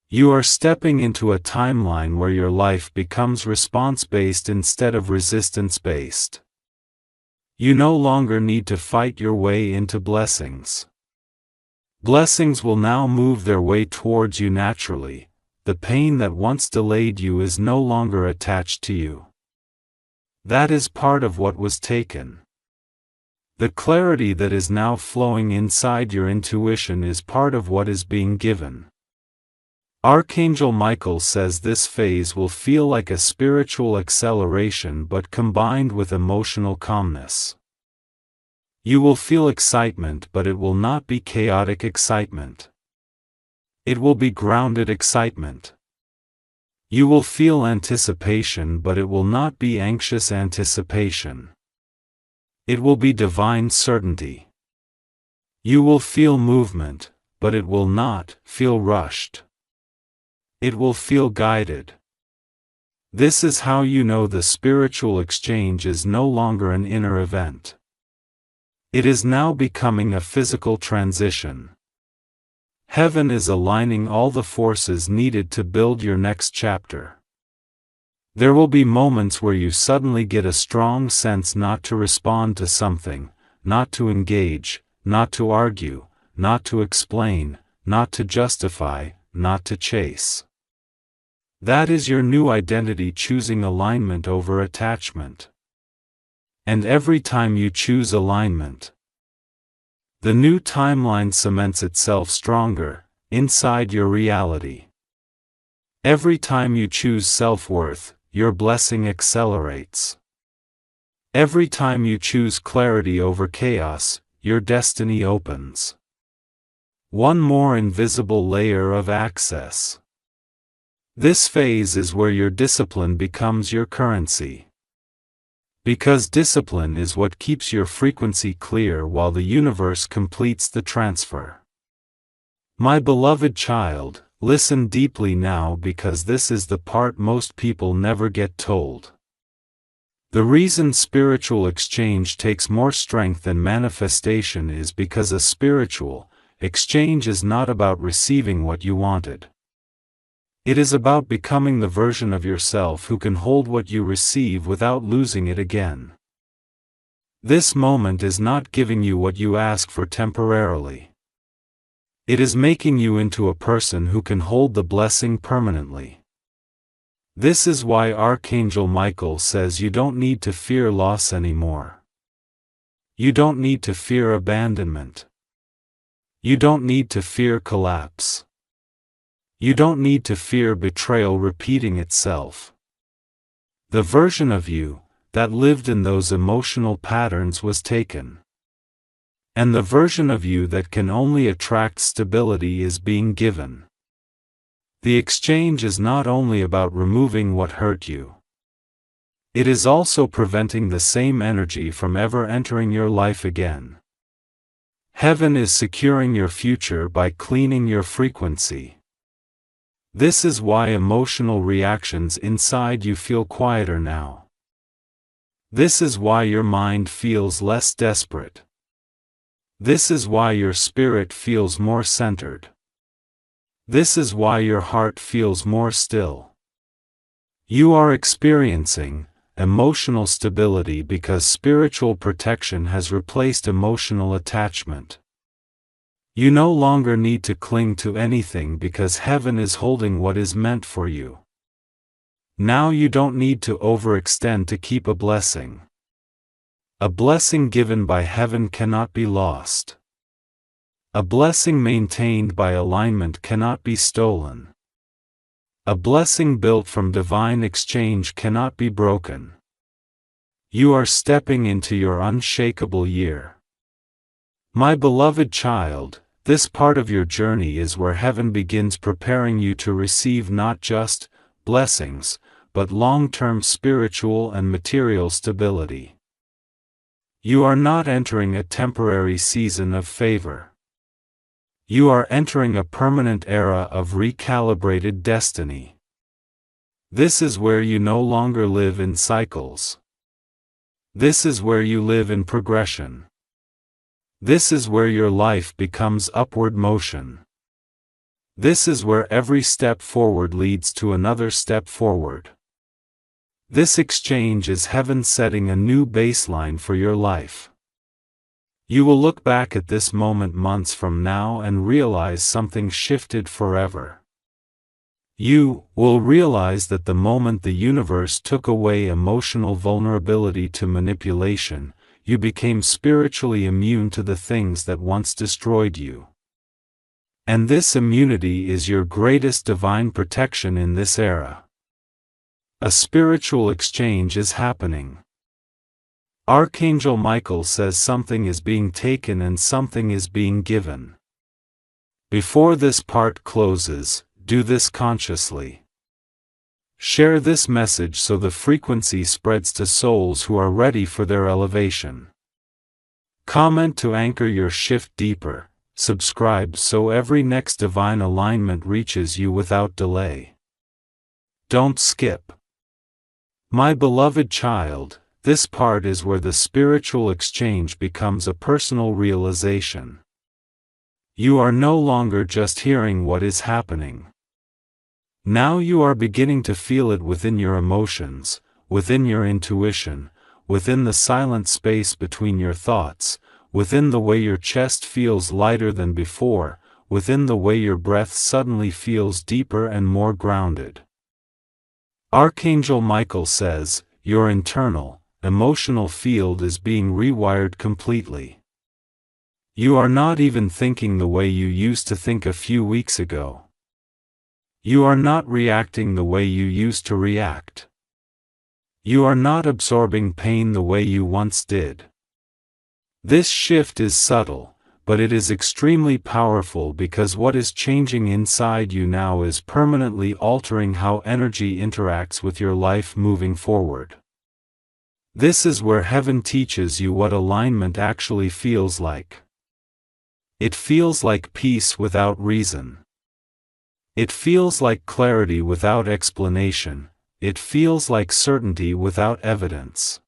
You are stepping into a timeline where your life becomes response-based instead of resistance-based. You no longer need to fight your way into blessings. Blessings will now move their way towards you naturally. The pain that once delayed you is no longer attached to you. That is part of what was taken. The clarity that is now flowing inside your intuition is part of what is being given. Archangel Michael says this phase will feel like a spiritual acceleration but combined with emotional calmness. You will feel excitement, but it will not be chaotic excitement. It will be grounded excitement. You will feel anticipation, but it will not be anxious anticipation. It will be divine certainty. You will feel movement, but it will not feel rushed. It will feel guided. This is how you know the spiritual exchange is no longer an inner event. It is now becoming a physical transition. Heaven is aligning all the forces needed to build your next chapter. There will be moments where you suddenly get a strong sense not to respond to something, not to engage, not to argue, not to explain, not to justify, not to chase. That is your new identity choosing alignment over attachment. And every time you choose alignment, the new timeline cements itself stronger, inside your reality. Every time you choose self-worth, your blessing accelerates. Every time you choose clarity over chaos, your destiny opens. One more invisible layer of access. This phase is where your discipline becomes your currency. Because discipline is what keeps your frequency clear while the universe completes the transfer. My beloved child, listen deeply now, because this is the part most people never get told. The reason spiritual exchange takes more strength than manifestation is because a spiritual exchange is not about receiving what you wanted. It is about becoming the version of yourself who can hold what you receive without losing it again. This moment is not giving you what you ask for temporarily. It is making you into a person who can hold the blessing permanently. This is why Archangel Michael says you don't need to fear loss anymore. You don't need to fear abandonment. You don't need to fear collapse. You don't need to fear betrayal repeating itself. The version of you that lived in those emotional patterns was taken. And the version of you that can only attract stability is being given. The exchange is not only about removing what hurt you. It is also preventing the same energy from ever entering your life again. Heaven is securing your future by cleaning your frequency. This is why emotional reactions inside you feel quieter now. This is why your mind feels less desperate. This is why your spirit feels more centered. This is why your heart feels more still. You are experiencing emotional stability because spiritual protection has replaced emotional attachment. You no longer need to cling to anything because heaven is holding what is meant for you. Now you don't need to overextend to keep a blessing. A blessing given by heaven cannot be lost. A blessing maintained by alignment cannot be stolen. A blessing built from divine exchange cannot be broken. You are stepping into your unshakable year. My beloved child, this part of your journey is where heaven begins preparing you to receive not just blessings, but long-term spiritual and material stability. You are not entering a temporary season of favor. You are entering a permanent era of recalibrated destiny. This is where you no longer live in cycles. This is where you live in progression. This is where your life becomes upward motion. This is where every step forward leads to another step forward. This exchange is heaven setting a new baseline for your life. You will look back at this moment months from now and realize something shifted forever. You will realize that the moment the universe took away emotional vulnerability to manipulation, you became spiritually immune to the things that once destroyed you. And this immunity is your greatest divine protection in this era. A spiritual exchange is happening. Archangel Michael says something is being taken and something is being given. Before this part closes, do this consciously. Share this message so the frequency spreads to souls who are ready for their elevation. Comment to anchor your shift deeper. Subscribe so every next divine alignment reaches you without delay. Don't skip. My beloved child, this part is where the spiritual exchange becomes a personal realization. You are no longer just hearing what is happening. Now you are beginning to feel it within your emotions, within your intuition, within the silent space between your thoughts, within the way your chest feels lighter than before, within the way your breath suddenly feels deeper and more grounded. Archangel Michael says, your internal, emotional field is being rewired completely. You are not even thinking the way you used to think a few weeks ago. You are not reacting the way you used to react. You are not absorbing pain the way you once did. This shift is subtle, but it is extremely powerful because what is changing inside you now is permanently altering how energy interacts with your life moving forward. This is where heaven teaches you what alignment actually feels like. It feels like peace without reason. It feels like clarity without explanation. It feels like certainty without evidence.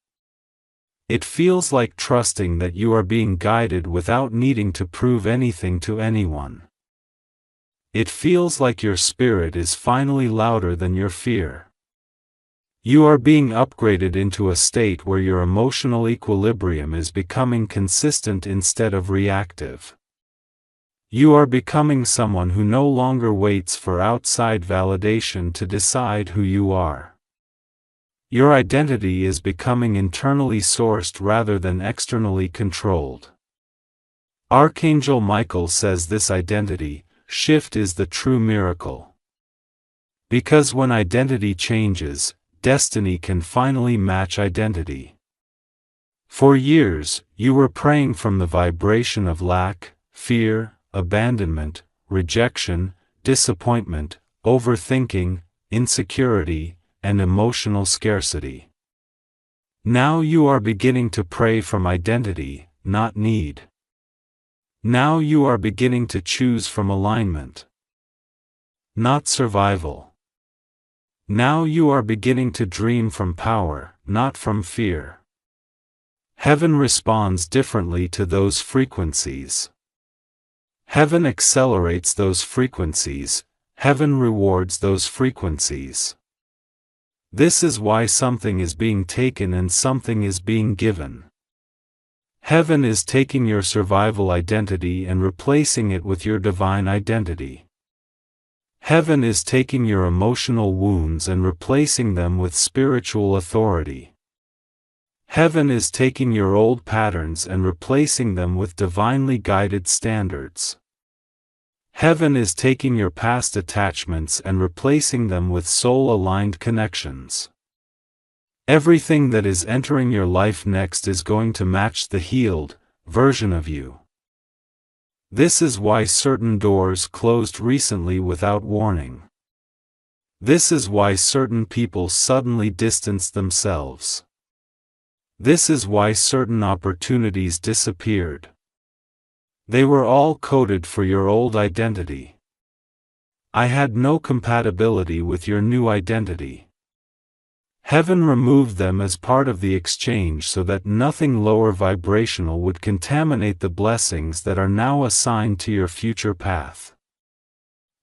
It feels like trusting that you are being guided without needing to prove anything to anyone. It feels like your spirit is finally louder than your fear. You are being upgraded into a state where your emotional equilibrium is becoming consistent instead of reactive. You are becoming someone who no longer waits for outside validation to decide who you are. Your identity is becoming internally sourced rather than externally controlled. Archangel Michael says this identity shift is the true miracle. Because when identity changes, destiny can finally match identity. For years, you were praying from the vibration of lack, fear, abandonment, rejection, disappointment, overthinking, insecurity, and emotional scarcity. Now you are beginning to pray from identity, not need. Now you are beginning to choose from alignment, not survival. Now you are beginning to dream from power, not from fear. Heaven responds differently to those frequencies. Heaven accelerates those frequencies. Heaven rewards those frequencies. This is why something is being taken and something is being given. Heaven is taking your survival identity and replacing it with your divine identity. Heaven is taking your emotional wounds and replacing them with spiritual authority. Heaven is taking your old patterns and replacing them with divinely guided standards. Heaven is taking your past attachments and replacing them with soul-aligned connections. Everything that is entering your life next is going to match the healed version of you. This is why certain doors closed recently without warning. This is why certain people suddenly distanced themselves. This is why certain opportunities disappeared. They were all coded for your old identity. I had no compatibility with your new identity. Heaven removed them as part of the exchange so that nothing lower vibrational would contaminate the blessings that are now assigned to your future path.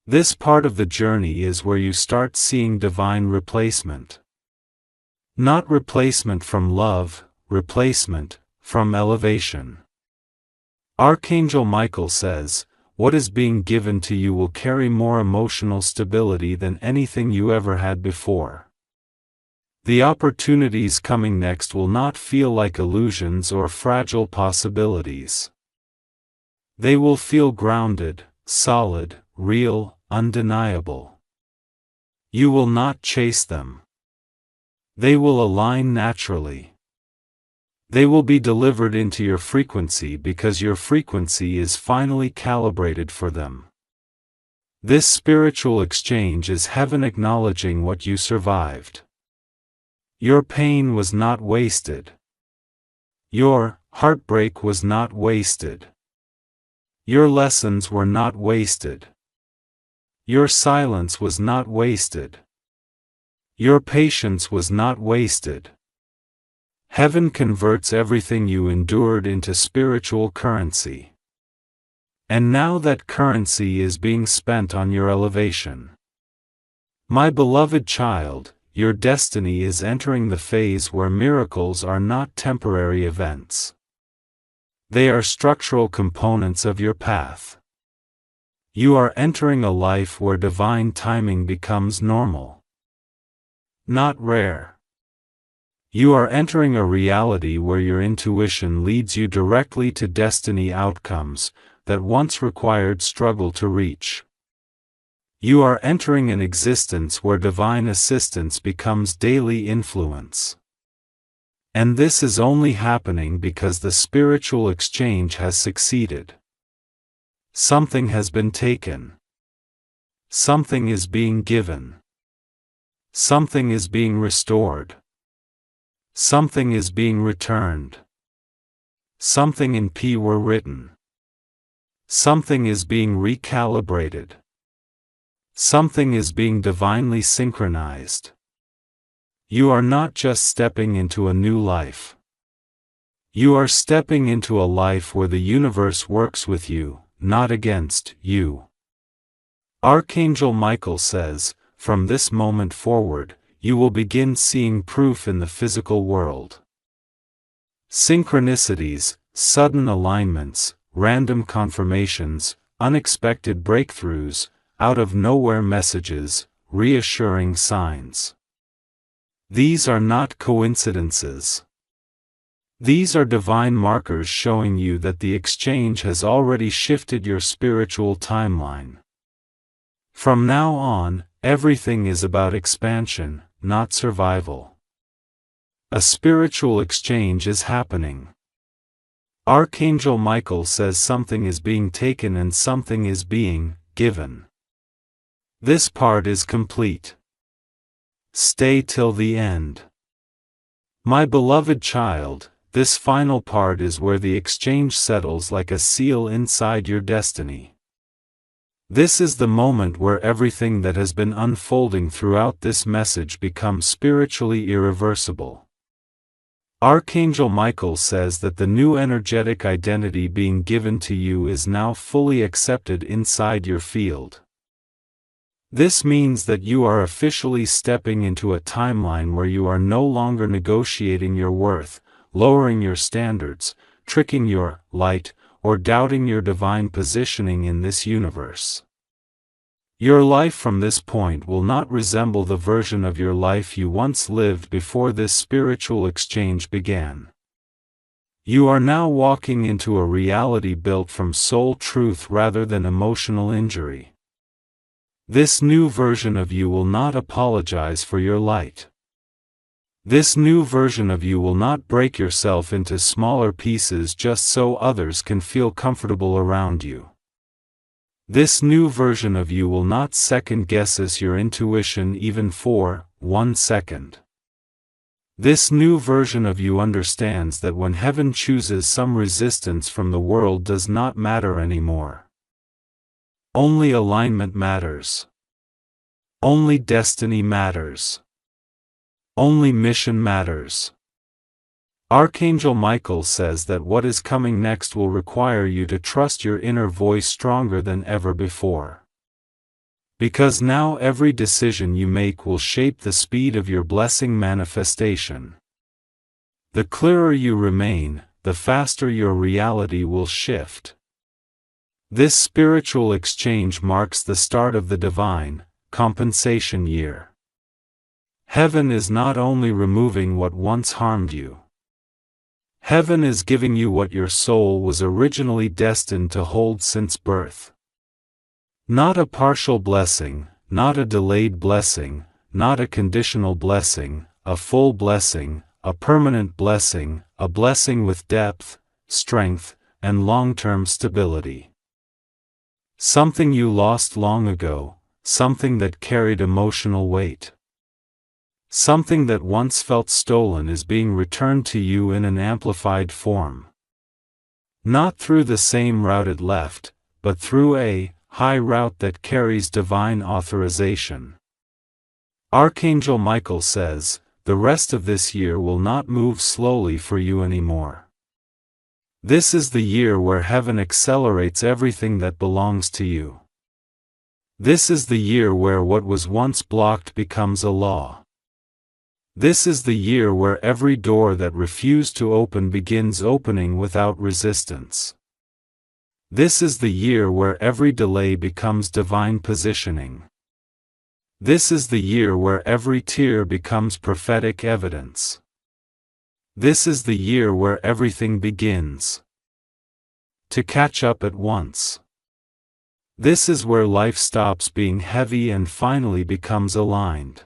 This part of the journey is where you start seeing divine replacement. Not replacement from love, replacement from elevation. Archangel Michael says, "What is being given to you will carry more emotional stability than anything you ever had before. The opportunities coming next will not feel like illusions or fragile possibilities. They will feel grounded, solid, real, undeniable. You will not chase them. They will align naturally. They will be delivered into your frequency because your frequency is finally calibrated for them." This spiritual exchange is heaven acknowledging what you survived. Your pain was not wasted. Your heartbreak was not wasted. Your lessons were not wasted. Your silence was not wasted. Your patience was not wasted. Heaven converts everything you endured into spiritual currency. And now that currency is being spent on your elevation. My beloved child, your destiny is entering the phase where miracles are not temporary events. They are structural components of your path. You are entering a life where divine timing becomes normal, not rare. You are entering a reality where your intuition leads you directly to destiny outcomes that once required struggle to reach. You are entering an existence where divine assistance becomes daily influence. And this is only happening because the spiritual exchange has succeeded. Something has been taken. Something is being given. Something is being restored. Something is being returned. Something in P were written. Something is being recalibrated. Something is being divinely synchronized. You are not just stepping into a new life. You are stepping into a life where the universe works with you, not against you. Archangel Michael says, from this moment forward, you will begin seeing proof in the physical world. Synchronicities, sudden alignments, random confirmations, unexpected breakthroughs, out-of-nowhere messages, reassuring signs. These are not coincidences. These are divine markers showing you that the exchange has already shifted your spiritual timeline. From now on, everything is about expansion, not survival. A spiritual exchange is happening. Archangel Michael says something is being taken and something is being given. This part is complete. Stay till the end. My beloved child, this final part is where the exchange settles like a seal inside your destiny. This is the moment where everything that has been unfolding throughout this message becomes spiritually irreversible. Archangel Michael says that the new energetic identity being given to you is now fully accepted inside your field. This means that you are officially stepping into a timeline where you are no longer negotiating your worth, lowering your standards, tricking your light, or doubting your divine positioning in this universe. Your life from this point will not resemble the version of your life you once lived before this spiritual exchange began. You are now walking into a reality built from soul truth rather than emotional injury. This new version of you will not apologize for your light. This new version of you will not break yourself into smaller pieces just so others can feel comfortable around you. This new version of you will not second-guess your intuition even for 1 second. This new version of you understands that when heaven chooses some resistance from the world does not matter anymore. Only alignment matters. Only destiny matters. Only mission matters. Archangel Michael says that what is coming next will require you to trust your inner voice stronger than ever before. Because now every decision you make will shape the speed of your blessing manifestation. The clearer you remain, the faster your reality will shift. This spiritual exchange marks the start of the divine compensation year. Heaven is not only removing what once harmed you. Heaven is giving you what your soul was originally destined to hold since birth. Not a partial blessing, not a delayed blessing, not a conditional blessing, a full blessing, a permanent blessing, a blessing with depth, strength, and long-term stability. Something you lost long ago, something that carried emotional weight. Something that once felt stolen is being returned to you in an amplified form. Not through the same route it left, but through a high route that carries divine authorization. Archangel Michael says, the rest of this year will not move slowly for you anymore. This is the year where heaven accelerates everything that belongs to you. This is the year where what was once blocked becomes a law. This is the year where every door that refused to open begins opening without resistance. This is the year where every delay becomes divine positioning. This is the year where every tear becomes prophetic evidence. This is the year where everything begins to catch up at once. This is where life stops being heavy and finally becomes aligned.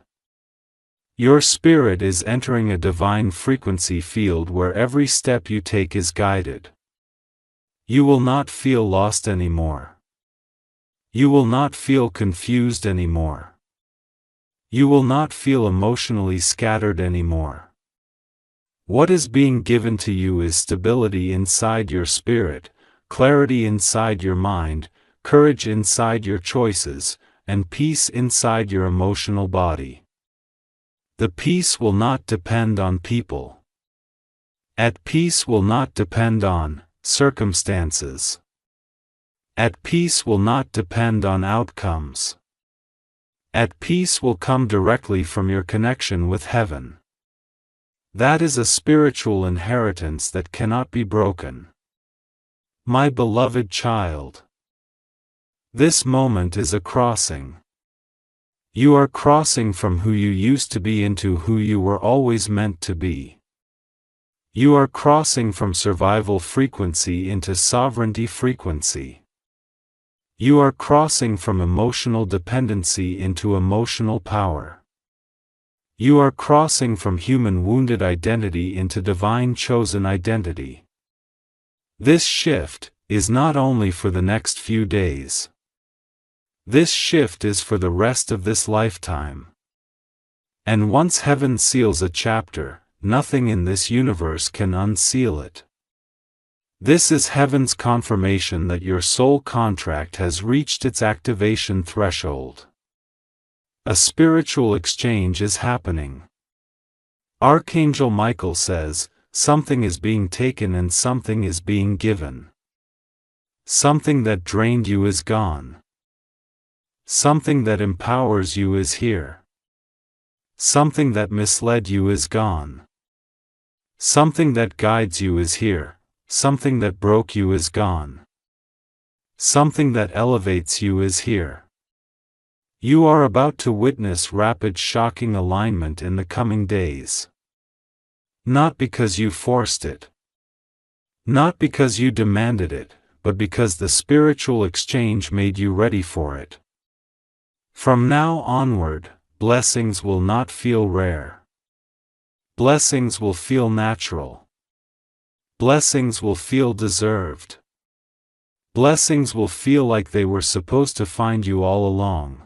Your spirit is entering a divine frequency field where every step you take is guided. You will not feel lost anymore. You will not feel confused anymore. You will not feel emotionally scattered anymore. What is being given to you is stability inside your spirit, clarity inside your mind, courage inside your choices, and peace inside your emotional body. The peace will not depend on people. At peace will not depend on circumstances. At peace will not depend on outcomes. At peace will come directly from your connection with heaven. That is a spiritual inheritance that cannot be broken. My beloved child, this moment is a crossing. You are crossing from who you used to be into who you were always meant to be. You are crossing from survival frequency into sovereignty frequency. You are crossing from emotional dependency into emotional power. You are crossing from human wounded identity into divine chosen identity. This shift is not only for the next few days. This shift is for the rest of this lifetime. And once heaven seals a chapter, nothing in this universe can unseal it. This is heaven's confirmation that your soul contract has reached its activation threshold. A spiritual exchange is happening. Archangel Michael says, something is being taken and something is being given. Something that drained you is gone. Something that empowers you is here. Something that misled you is gone. Something that guides you is here. Something that broke you is gone. Something that elevates you is here. You are about to witness rapid shocking alignment in the coming days. Not because you forced it. Not because you demanded it, but because the spiritual exchange made you ready for it. From now onward, blessings will not feel rare. Blessings will feel natural. Blessings will feel deserved. Blessings will feel like they were supposed to find you all along.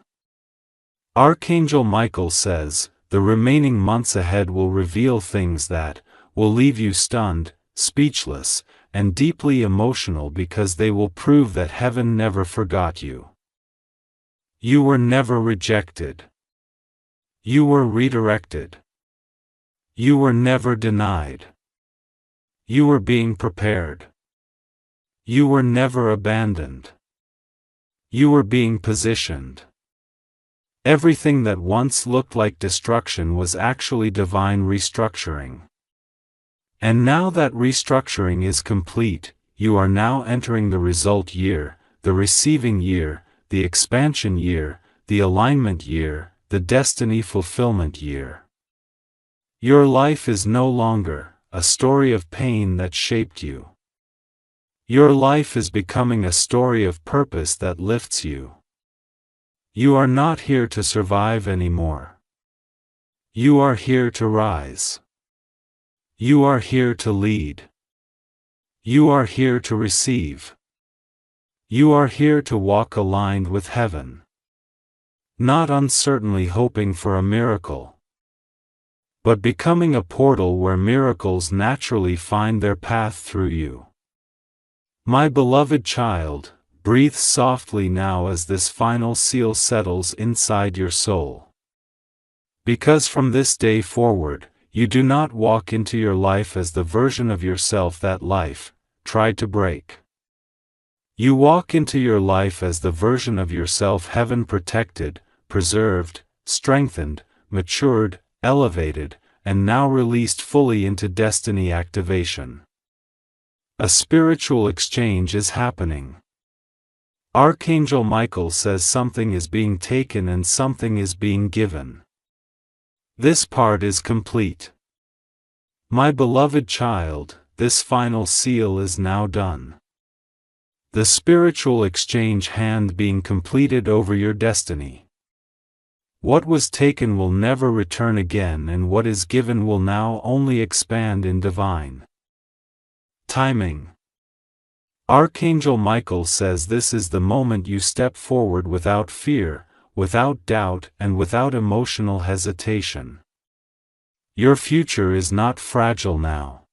Archangel Michael says, the remaining months ahead will reveal things that will leave you stunned, speechless, and deeply emotional because they will prove that heaven never forgot you. You were never rejected. You were redirected. You were never denied. You were being prepared. You were never abandoned. You were being positioned. Everything that once looked like destruction was actually divine restructuring. And now that restructuring is complete, you are now entering the result year, the receiving year, the expansion year, the alignment year, the destiny fulfillment year. Your life is no longer a story of pain that shaped you. Your life is becoming a story of purpose that lifts you. You are not here to survive anymore. You are here to rise. You are here to lead. You are here to receive. You are here to walk aligned with heaven. Not uncertainly hoping for a miracle, but becoming a portal where miracles naturally find their path through you. My beloved child, breathe softly now as this final seal settles inside your soul. Because from this day forward, you do not walk into your life as the version of yourself that life tried to break. You walk into your life as the version of yourself heaven protected, preserved, strengthened, matured, elevated, and now released fully into destiny activation. A spiritual exchange is happening. Archangel Michael says something is being taken and something is being given. This part is complete. My beloved child, this final seal is now done. The spiritual exchange hand being completed over your destiny. What was taken will never return again, and what is given will now only expand in divine timing. Archangel Michael says this is the moment you step forward without fear, without doubt, and without emotional hesitation. Your future is not fragile now.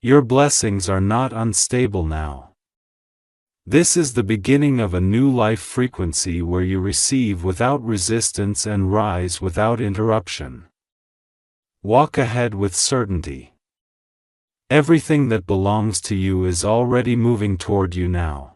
Your blessings are not unstable now. This is the beginning of a new life frequency where you receive without resistance and rise without interruption. Walk ahead with certainty. Everything that belongs to you is already moving toward you now.